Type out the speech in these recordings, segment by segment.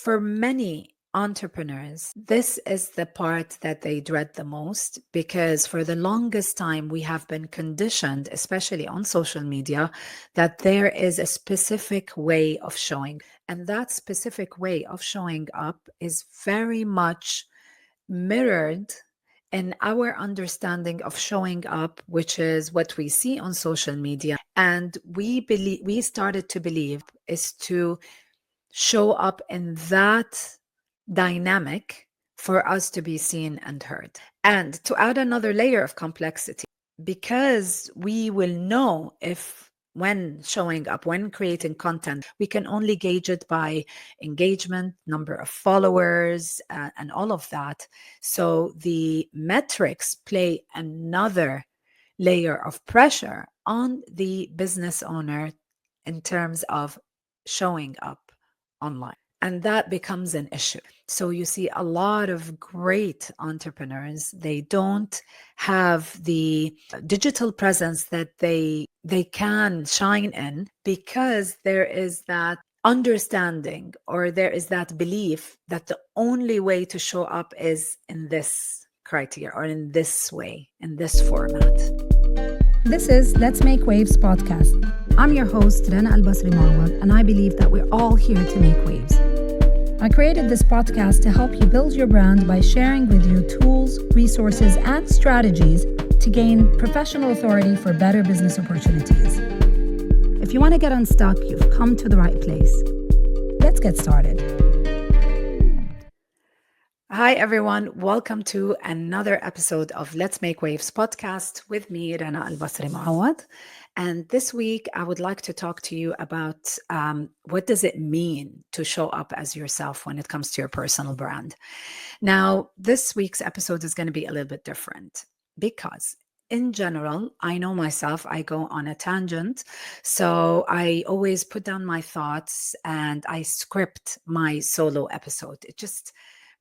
For many entrepreneurs, this is the part that they dread the most because for the longest time we have been conditioned, especially on social media, that there is a specific way of showing. And that specific way of showing up is very much mirrored in our understanding of showing up, which is what we see on social media. And we started to believe is to show up in that dynamic for us to be seen and heard. And to add another layer of complexity, because we will know if when showing up, when creating content, we can only gauge it by engagement, number of followers, and all of that. So the metrics play another layer of pressure on the business owner in terms of showing up online. And that becomes an issue. So you see a lot of great entrepreneurs, they don't have the digital presence that they can shine in because there is that understanding or there is that belief that the only way to show up is in this criteria or in this way, in this format. This is Let's Make Waves podcast. I'm your host, Rana Al-Basri, and I believe that we're all here to make waves. I created this podcast to help you build your brand by sharing with you tools, resources, and strategies to gain professional authority for better business opportunities. If you want to get unstuck, you've come to the right place. Let's get started. Hi, everyone. Welcome to another episode of Let's Make Waves podcast with me, Rana Al-Basri. And this week, I would like to talk to you about what does it mean to show up as yourself when it comes to your personal brand. Now, this week's episode is going to be a little bit different because in general, I know myself, I go on a tangent. So I always put down my thoughts and I script my solo episode. It just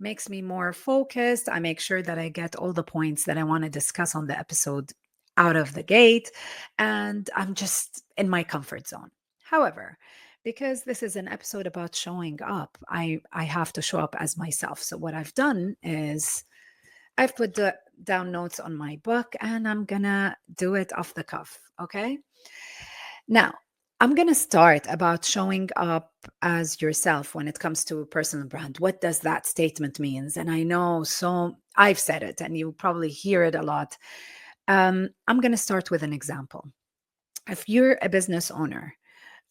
makes me more focused. I make sure that I get all the points that I want to discuss on the episode out of the gate, and I'm just in my comfort zone. However, because this is an episode about showing up, I have to show up as myself. So what I've done is I've put down notes on my book and I'm gonna do it off the cuff, okay? Now, I'm going to start about showing up as yourself when it comes to personal brand. What does that statement means? And I know I've said it and you probably hear it a lot. I'm going to start with an example. If you're a business owner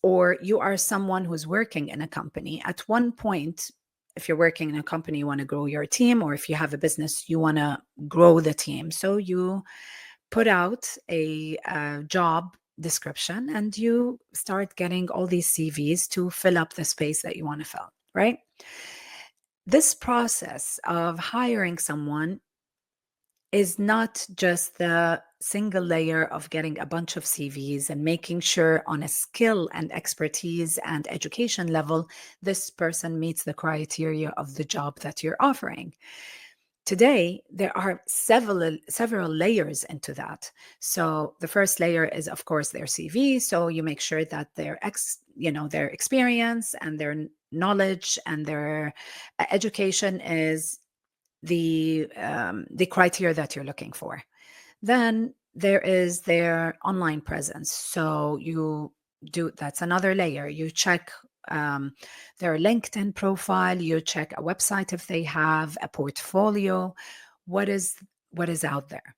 or you are someone who's working in a company, at one point, if you're working in a company, you want to grow your team, or if you have a business, you want to grow the team. So you put out a job description and you start getting all these CVs to fill up the space that you want to fill, right? This process of hiring someone is not just the single layer of getting a bunch of CVs and making sure on a skill and expertise and education level, this person meets the criteria of the job that you're offering. Today, there are several layers into that. So the first layer is, of course, their CV. So you make sure that their experience and their knowledge and their education is the criteria that you're looking for. Then there is their online presence. So that's another layer. You check their LinkedIn profile, you check a website if they have a portfolio, what is out there.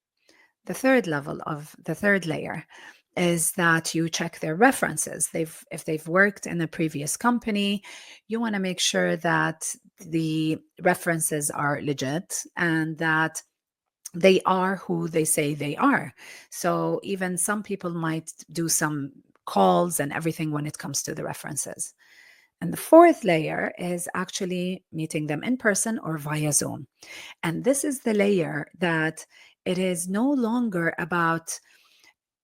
The third layer is that you check their references. If they've worked in a previous company, you want to make sure that the references are legit and that they are who they say they are. So even some people might do some calls and everything when it comes to the references. And the fourth layer is actually meeting them in person or via Zoom. And this is the layer that it is no longer about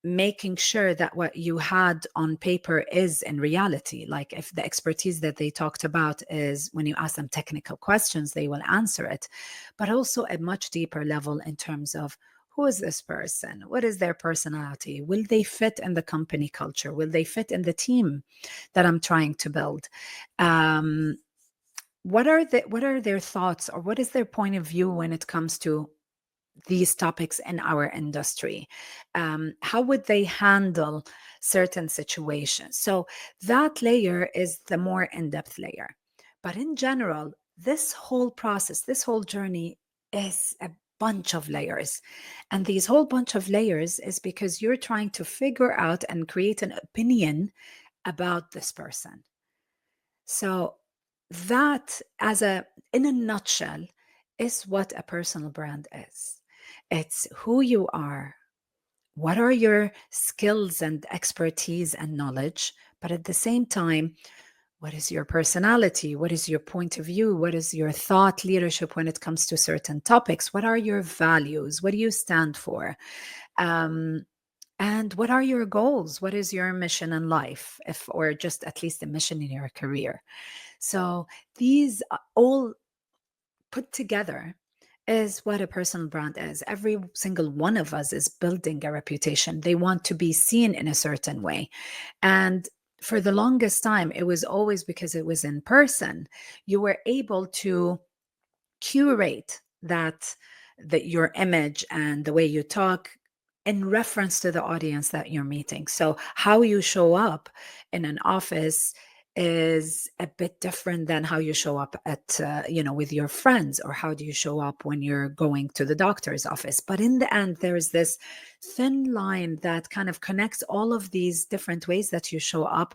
making sure that what you had on paper is in reality. Like if the expertise that they talked about is when you ask them technical questions, they will answer it, but also a much deeper level in terms of who is this person? What is their personality? Will they fit in the company culture? Will they fit in the team that I'm trying to build? what are their thoughts, or what is their point of view when it comes to these topics in our industry? How would they handle certain situations? So that layer is the more in-depth layer. But in general, this whole process, this whole journey is a bunch of layers. And these whole bunch of layers is because you're trying to figure out and create an opinion about this person. So that, as a in a nutshell, is what a personal brand is. It's who you are, what are your skills and expertise and knowledge, but at the same time, what is your personality? What is your point of view? What is your thought leadership when it comes to certain topics? What are your values? What do you stand for? Um, and what are your goals? What is your mission in life, if or just at least a mission in your career? So these all put together is what a personal brand is. Every single one of us is building a reputation. They want to be seen in a certain way. And for the longest time, it was always because it was in person. You were able to curate that your image and the way you talk in reference to the audience that you're meeting. So how you show up in an office is a bit different than how you show up at with your friends, or how do you show up when you're going to the doctor's office. But in the end, there is this thin line that kind of connects all of these different ways that you show up.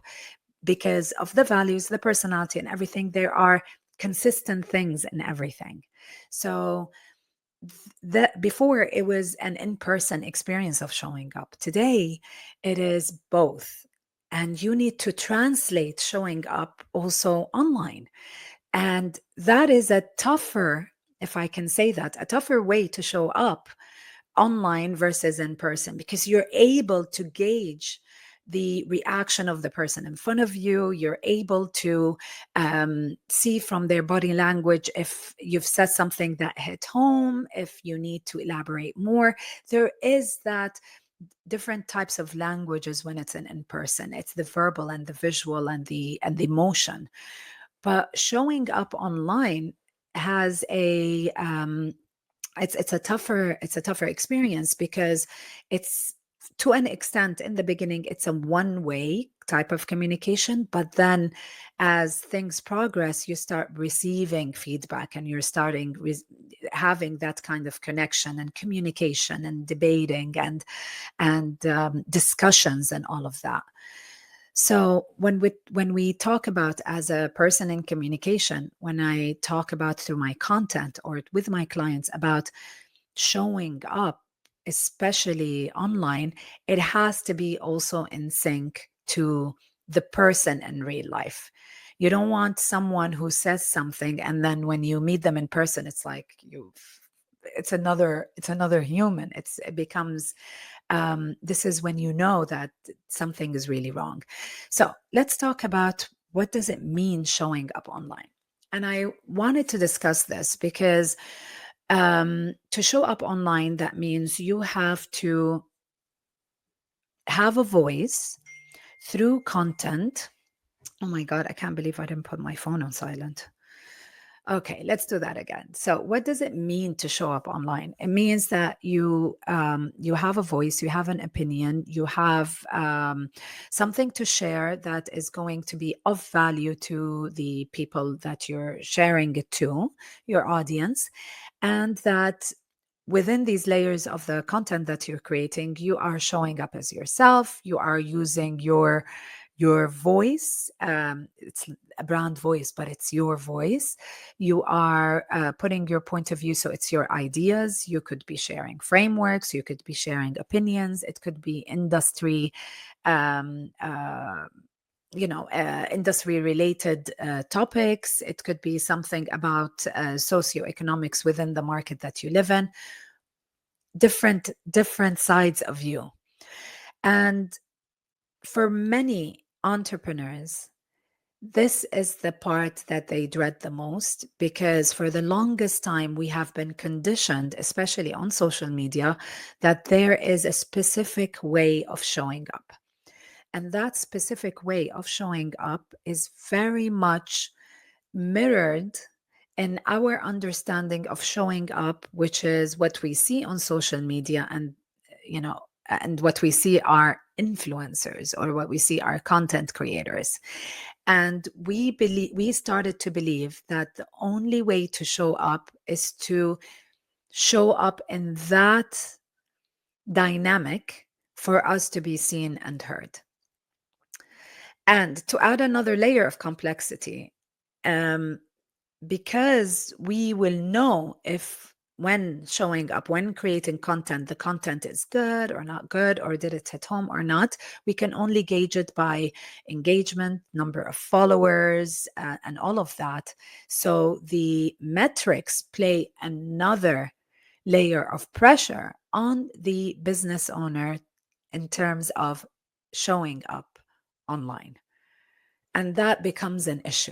Because of the values, the personality, and everything, there are consistent things in everything. So that before, it was an in-person experience of showing up. Today it is both, and you need to translate showing up also online. And that is a tougher, if I can say that, a tougher way to show up online versus in person, because you're able to gauge the reaction of the person in front of you. You're able to see from their body language if you've said something that hit home, if you need to elaborate more. There is that different types of languages when it's in person. It's the verbal and the visual and the emotion. But showing up online has a it's a tougher experience, because it's, to an extent, in the beginning it's a one way type of communication, but then as things progress, you start receiving feedback, and you're starting having that kind of connection and communication and debating and discussions and all of that. So when we talk about, as a person in communication, when I talk about through my content or with my clients about showing up, especially online, it has to be also in sync to the person in real life. You don't want someone who says something and then when you meet them in person, it's like it's another human. It becomes this is when you know that something is really wrong. So let's talk about, what does it mean showing up online? And I wanted to discuss this because to show up online, that means you have to have a voice through content. Oh my God, I can't believe I didn't put my phone on silent. Okay, let's do that again. So, what does it mean to show up online? It means that you have a voice, you have an opinion, you have something to share that is going to be of value to the people that you're sharing it to, your audience, and that within these layers of the content that you're creating, you are showing up as yourself. You are using your voice. It's a brand voice, but it's your voice. You are putting your point of view, so it's your ideas. You could be sharing frameworks, you could be sharing opinions, it could be industry um, uh, industry related topics. It could be something about socioeconomics within the market that you live in. Different sides of you. And for many entrepreneurs, this is the part that they dread the most, because for the longest time we have been conditioned, especially on social media, that there is a specific way of showing up. And that specific way of showing up is very much mirrored in our understanding of showing up, which is what we see on social media, and you know and what we see are influencers, or what we see are content creators. And we started to believe that the only way to show up is to show up in that dynamic for us to be seen and heard. And to add another layer of complexity, um, because we will know if, when showing up, when creating content, the content is good or not good, or did it hit home or not. We can only gauge it by engagement, number of followers, and all of that. So the metrics play another layer of pressure on the business owner in terms of showing up online. And that becomes an issue.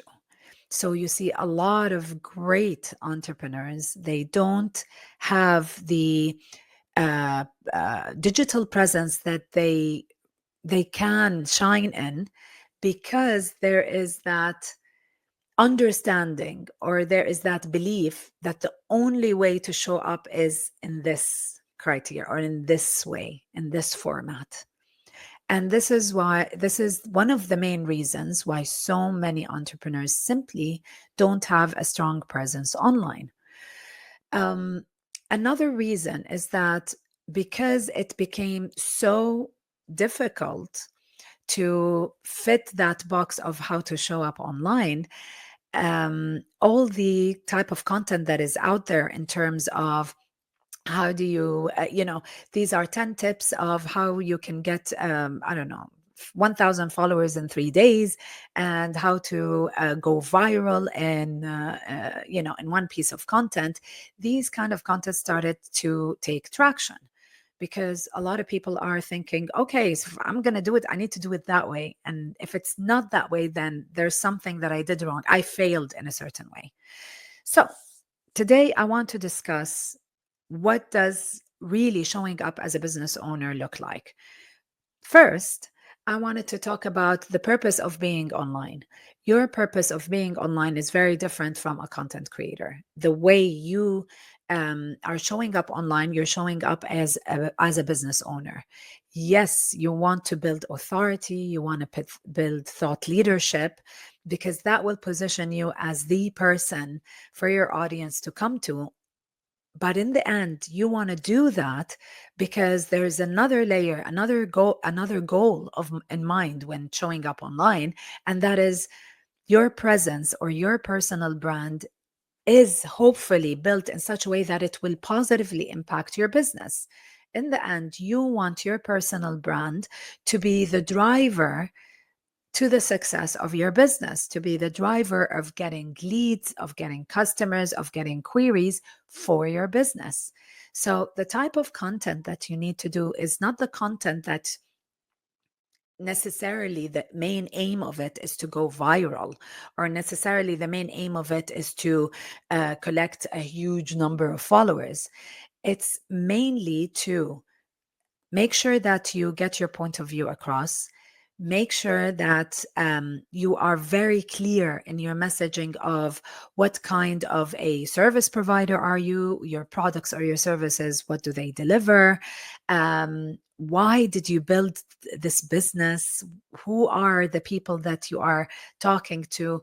So you see a lot of great entrepreneurs, they don't have the digital presence that they can shine in, because there is that understanding, or there is that belief that the only way to show up is in this criteria, or in this way, in this format. And this is one of the main reasons why so many entrepreneurs simply don't have a strong presence online. Um, Another reason is that because it became so difficult to fit that box of how to show up online, all the type of content that is out there in terms of how do you these are 10 tips of how you can get I don't know, 1000 followers in 3 days, and how to go viral in in one piece of content. These kind of content started to take traction, because a lot of people are thinking, okay, so if I'm going to do it, I need to do it that way, and if it's not that way, then there's something that I did wrong, I failed in a certain way. So today I want to discuss, what does really showing up as a business owner look like? First, I wanted to talk about the purpose of being online. Your purpose of being online is very different from a content creator. The way you are showing up online, you're showing up as a business owner. Yes, you want to build authority, you want to build thought leadership, because that will position you as the person for your audience to come to. But in the end, you want to do that because there's another layer, another goal in mind when showing up online, and that is your presence, or your personal brand is hopefully built in such a way that it will positively impact your business. In the end, you want your personal brand to be the driver to the success of your business, to be the driver of getting leads, of getting customers, of getting queries for your business. So, the type of content that you need to do is not the content that necessarily the main aim of it is to go viral, or necessarily the main aim of it is to collect a huge number of followers. It's mainly to make sure that you get your point of view across. Make sure that you are very clear in your messaging of what kind of a service provider are you, your products or your services, what do they deliver, why did you build this business, who are the people that you are talking to,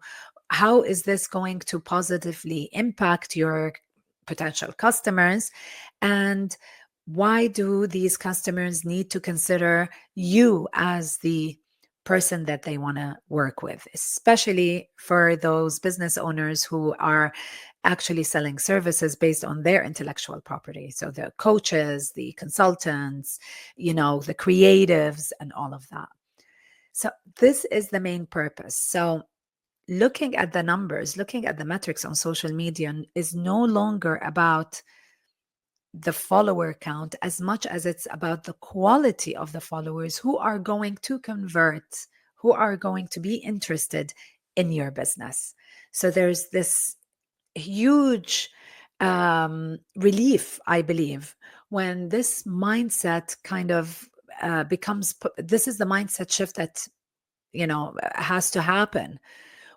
how is this going to positively impact your potential customers, and why do these customers need to consider you as the person that they want to work with, especially for those business owners who are actually selling services based on their intellectual property. So the coaches, the consultants, the creatives, and all of that. So this is the main purpose. So looking at the numbers, looking at the metrics on social media is no longer about the follower count as much as it's about the quality of the followers who are going to convert, who are going to be interested in your business. So there's this huge relief, I believe, when this mindset kind of this is the mindset shift that has to happen,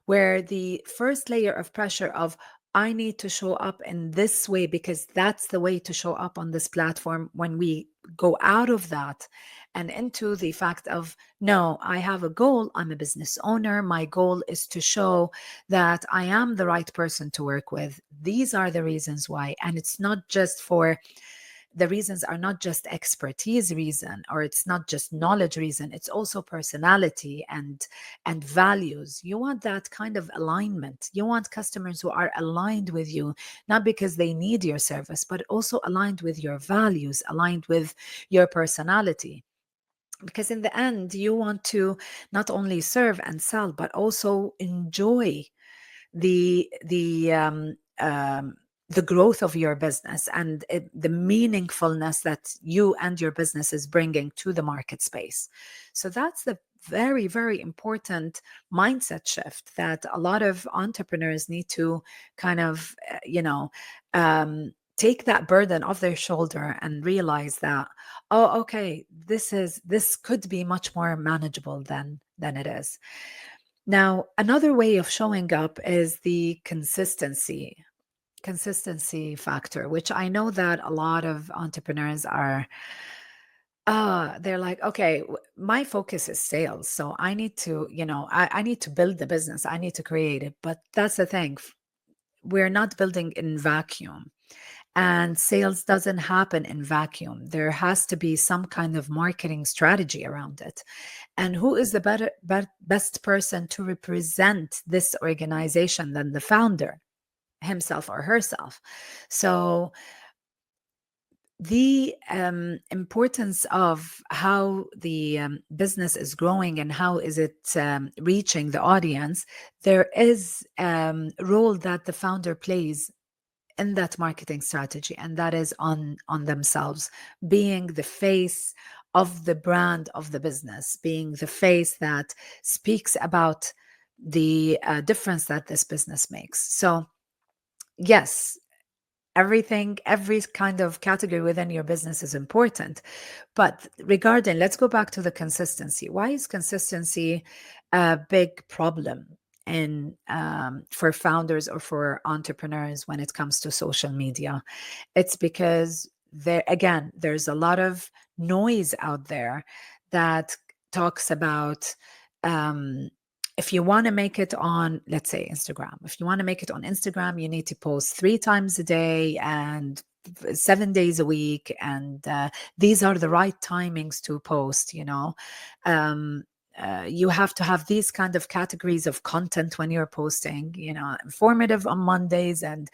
where the first layer of pressure of I need to show up in this way because that's the way to show up on this platform. When we go out of that and into the fact of, no, I have a goal. I'm a business owner. My goal is to show that I am the right person to work with. These are the reasons why. And it's not just for the reasons are not just expertise reason, or it's not just knowledge reason, it's also personality and values. You want that kind of alignment. You want customers who are aligned with you, not because they need your service, but also aligned with your values, aligned with your personality. Because in the end, you want to not only serve and sell, but also enjoy the the growth of your business and the meaningfulness that you and your business is bringing to the market space. So that's the very, very important mindset shift that a lot of entrepreneurs need to kind of, take that burden off their shoulder and realize that, oh, okay, this could be much more manageable than it is. Now, another way of showing up is the consistency factor, which I know that a lot of entrepreneurs are, they're like, okay, my focus is sales. So I need to, I need to build the business. I need to create it. But that's the thing. We're not building in vacuum. And sales doesn't happen in vacuum. There has to be some kind of marketing strategy around it. And who is the best person to represent this organization than the founder himself or herself? So the importance of how the business is growing and how is it reaching the audience, there is a role that the founder plays in that marketing strategy, and that is on themselves, being the face of the brand of the business, being the face that speaks about the difference that this business makes. So yes, every kind of category within your business is important. But regarding, let's go back to the consistency. Why is consistency a big problem in for founders or for entrepreneurs when it comes to social media? It's because there's a lot of noise out there that talks about, um, if you want to make it on, let's say, Instagram, if you want to make it on Instagram, you need to post 3 times a day and 7 days a week. And these are the right timings to post, you have to have these kind of categories of content when you're posting, informative on Mondays and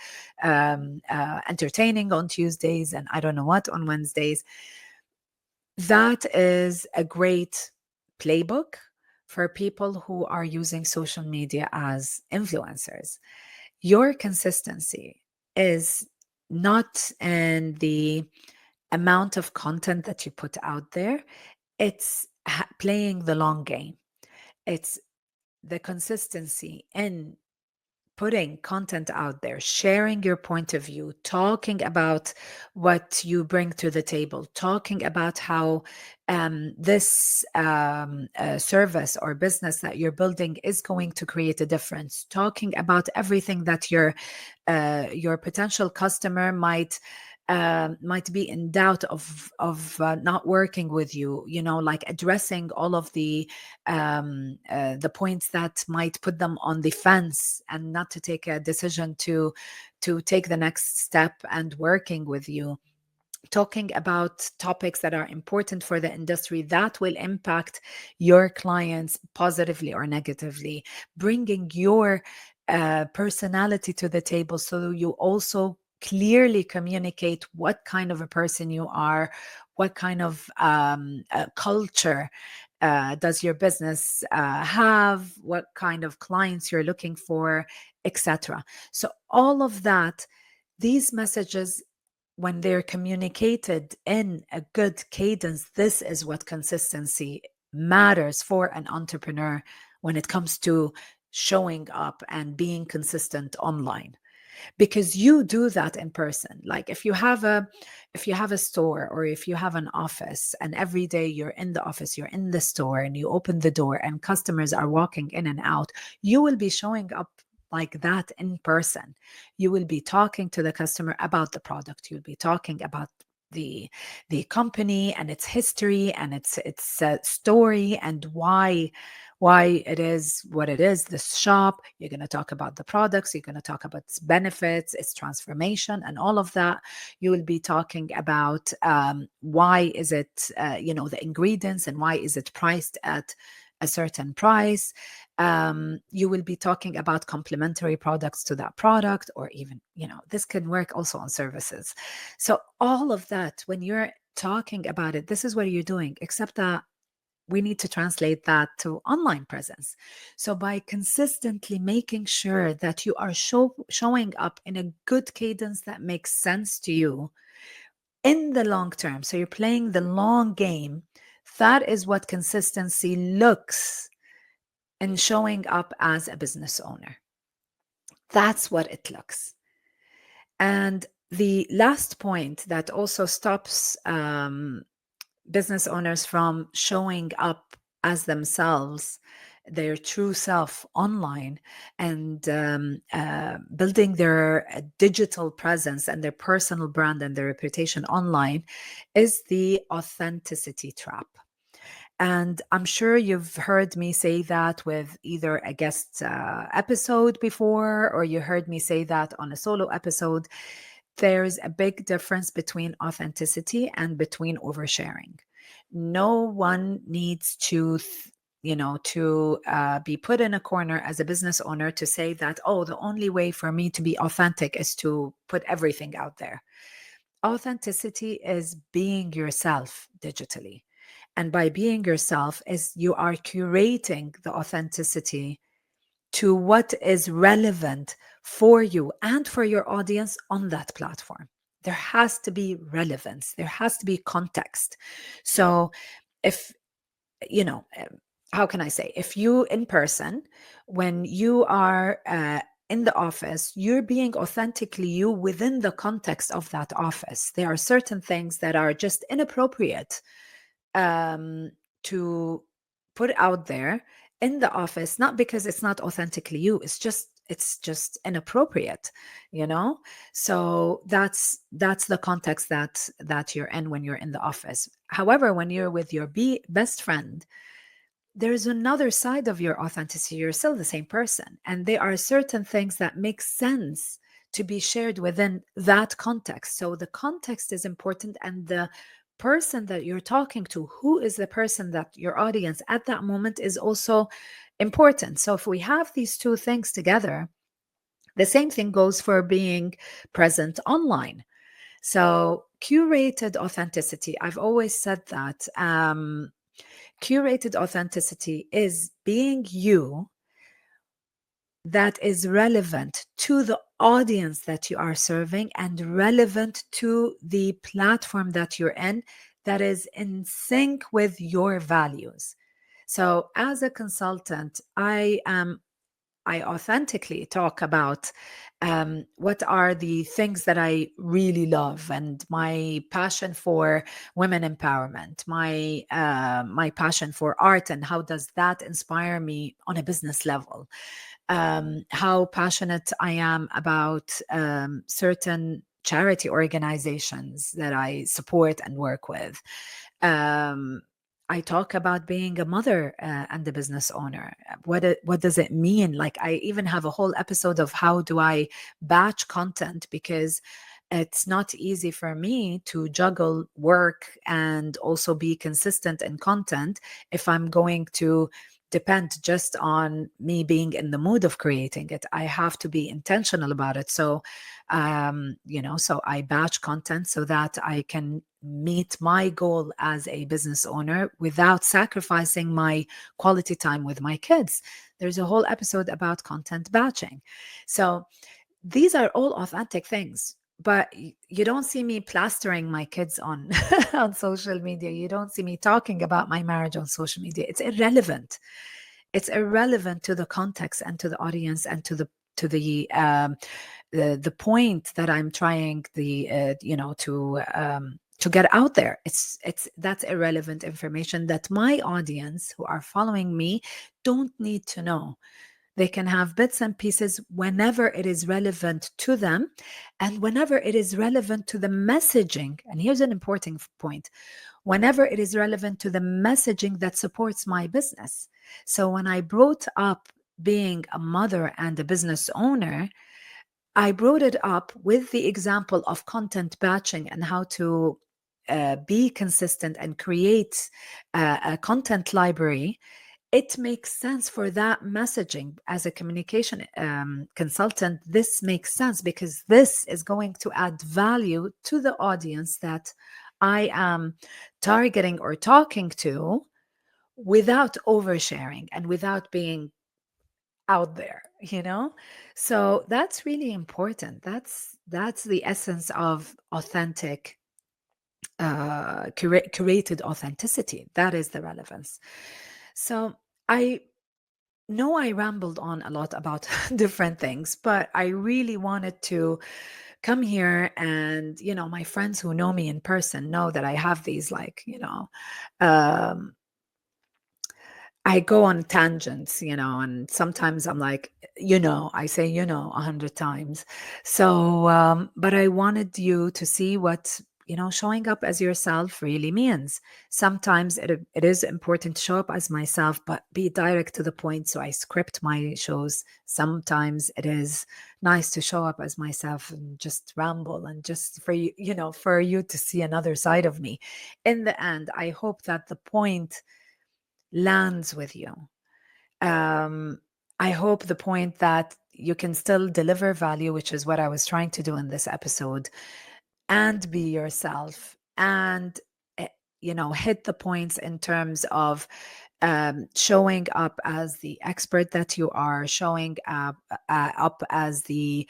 entertaining on Tuesdays and I don't know what on Wednesdays. That is a great playbook for people who are using social media as influencers. Your consistency is not in the amount of content that you put out there, it's playing the long game. It's the consistency in putting content out there, sharing your point of view, talking about what you bring to the table, talking about how this service or business that you're building is going to create a difference, talking about everything that your potential customer might be in doubt of not working with you, like addressing all of the points that might put them on the fence and not to take a decision to take the next step and working with you, talking about topics that are important for the industry that will impact your clients positively or negatively, bringing your personality to the table so you also clearly communicate what kind of a person you are, what kind of culture does your business have, what kind of clients you're looking for, etc. So all of that, these messages, when they're communicated in a good cadence, this is what consistency matters for an entrepreneur when it comes to showing up and being consistent online. because you do that in person. Like if you have a store, or if you have an office, and every day you're in the office, you're in the store, and you open the door and customers are walking in and out, you will be showing up like that in person. You will be talking to the customer about the product. You'll be talking about the the company and its history and its story, and why it is what it is, this shop. You're going to talk about the products, you're going to talk about its benefits, its transformation, and all of that. You will be talking about why is it, the ingredients, and why is it priced at a certain price. You will be talking about complementary products to that product, or even, this can work also on services. So all of that, when you're talking about it, this is what you're doing, except that we need to translate that to online presence. So by consistently making sure that you are showing up in a good cadence that makes sense to you in the long term, so you're playing the long game, that is what consistency looks in showing up as a business owner. That's what it looks. And the last point that also stops business owners from showing up as themselves, their true self online, and building their digital presence and their personal brand and their reputation online, is the authenticity trap. And I'm sure you've heard me say that with either a guest episode before, or you heard me say that on a solo episode. There's a big difference between authenticity and between oversharing. No one needs to, be put in a corner as a business owner to say that, oh, the only way for me to be authentic is to put everything out there. Authenticity is being yourself digitally. And by being yourself, is you are curating the authenticity to what is relevant for you and for your audience on that platform. There has to be relevance, there has to be context. So, if you know, how can I say, if you in person, when you are in the office, you're being authentically you within the context of that office. There are certain things that are just inappropriate um, to put out there in the office, not because it's not authentically you, it's just inappropriate, you know. So that's the context that you're in when you're in the office. However, when you're with your best friend, there's another side of your authenticity. You're still the same person, and there are certain things that make sense to be shared within that context. So the context is important, and the person that you're talking to, who is the person that your audience at that moment, is also important. So if we have these two things together, the same thing goes for being present online. So curated authenticity, I've always said that curated authenticity is being you, that is relevant to the audience that you are serving and relevant to the platform that you're in, that is in sync with your values. So as a consultant, I authentically talk about what are the things that I really love, and my passion for women empowerment, my passion for art, and how does that inspire me on a business level. How passionate I am about certain charity organizations that I support and work with. Um, I talk about being a mother and a business owner. What does it mean? Like, I even have a whole episode of how do I batch content, because it's not easy for me to juggle work and also be consistent in content if I'm going to depend just on me being in the mood of creating it. I have to be intentional about it. So, so I batch content so that I can meet my goal as a business owner without sacrificing my quality time with my kids. There's a whole episode about content batching. So these are all authentic things, but you don't see me plastering my kids on on social media. You don't see me talking about my marriage on social media. It's irrelevant. It's irrelevant to the context and to the audience and to the the point that I'm trying to get out there. It's That's irrelevant information that my audience who are following me don't need to know. They can have bits and pieces whenever it is relevant to them and whenever it is relevant to the messaging. And here's an important point: whenever it is relevant to the messaging that supports my business. So when I brought up being a mother and a business owner, I brought it up with the example of content batching and how to be consistent and create a content library. It makes sense for that messaging. As a communication consultant, this makes sense because this is going to add value to the audience that I am targeting or talking to, without oversharing and without being out there, so that's really important. That's the essence of authentic, curated authenticity. That is the relevance. So I know I rambled on a lot about different things, but I really wanted to come here, and my friends who know me in person know that I have these, like, um I go on tangents, and sometimes I'm like, I say, 100 times. So, but I wanted you to see what, showing up as yourself really means. Sometimes it is important to show up as myself, but be direct to the point. So I script my shows. Sometimes it is nice to show up as myself and just ramble and just for you, for you to see another side of me. In the end, I hope that the point lands with you. I hope the point that you can still deliver value, which is what I was trying to do in this episode, and be yourself, and hit the points in terms of showing up as the expert that you are, showing up as the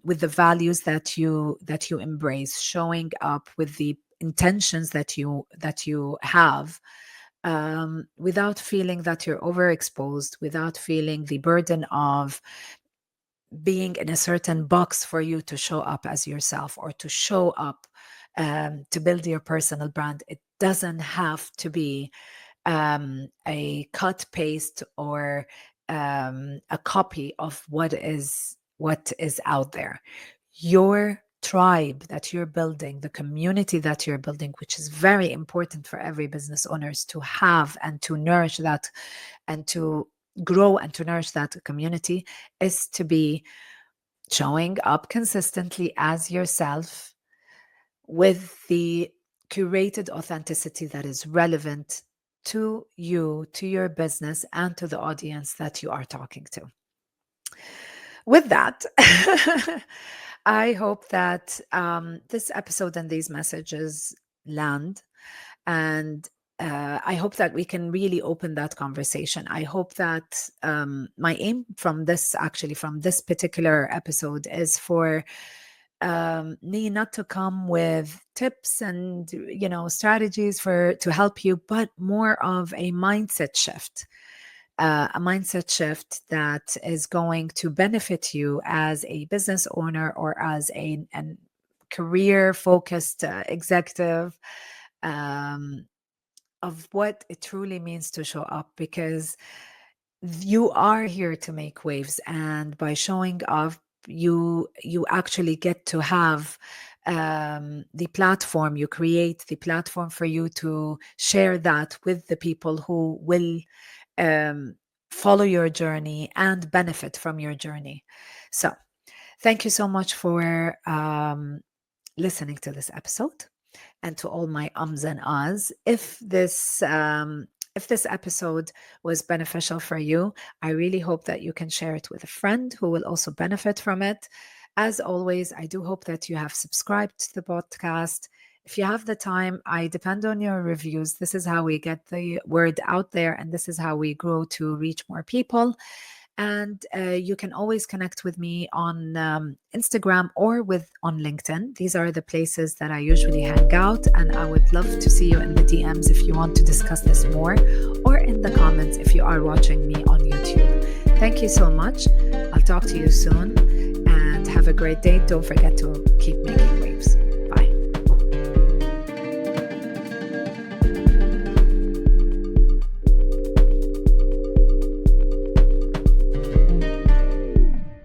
with the values that you embrace, showing up with the intentions that you have, without feeling that you're overexposed, without feeling the burden of being in a certain box for you to show up as yourself or to show up to build your personal brand. It doesn't have to be a cut paste or a copy of what is out there. Your tribe that you're building, the community that you're building, which is very important for every business owners to have and to nourish that and to grow and to nourish that community, is to be showing up consistently as yourself with the curated authenticity that is relevant to you, to your business, and to the audience that you are talking to. With that, I hope that this episode and these messages land, and I hope that we can really open that conversation. I hope that my aim from this particular episode is for me not to come with tips and strategies to help you, but more of a mindset shift. A mindset shift that is going to benefit you as a business owner or as a career focused executive, of what it truly means to show up, because you are here to make waves, and by showing up, you actually get to have the platform. You create the platform for you to share that with the people who will follow your journey and benefit from your journey. So thank you so much for listening to this episode, and to all my ums and ahs. If this episode was beneficial for you, I really hope that you can share it with a friend who will also benefit from it. As always, I do hope that you have subscribed to the podcast. If you have the time, I depend on your reviews. This is how we get the word out there, and this is how we grow to reach more people. And you can always connect with me on Instagram or on LinkedIn. These are the places that I usually hang out, and I would love to see you in the DMs if you want to discuss this more, or in the comments if you are watching me on YouTube. Thank you so much. I'll talk to you soon, and have Have a great day. Don't forget to keep making waves.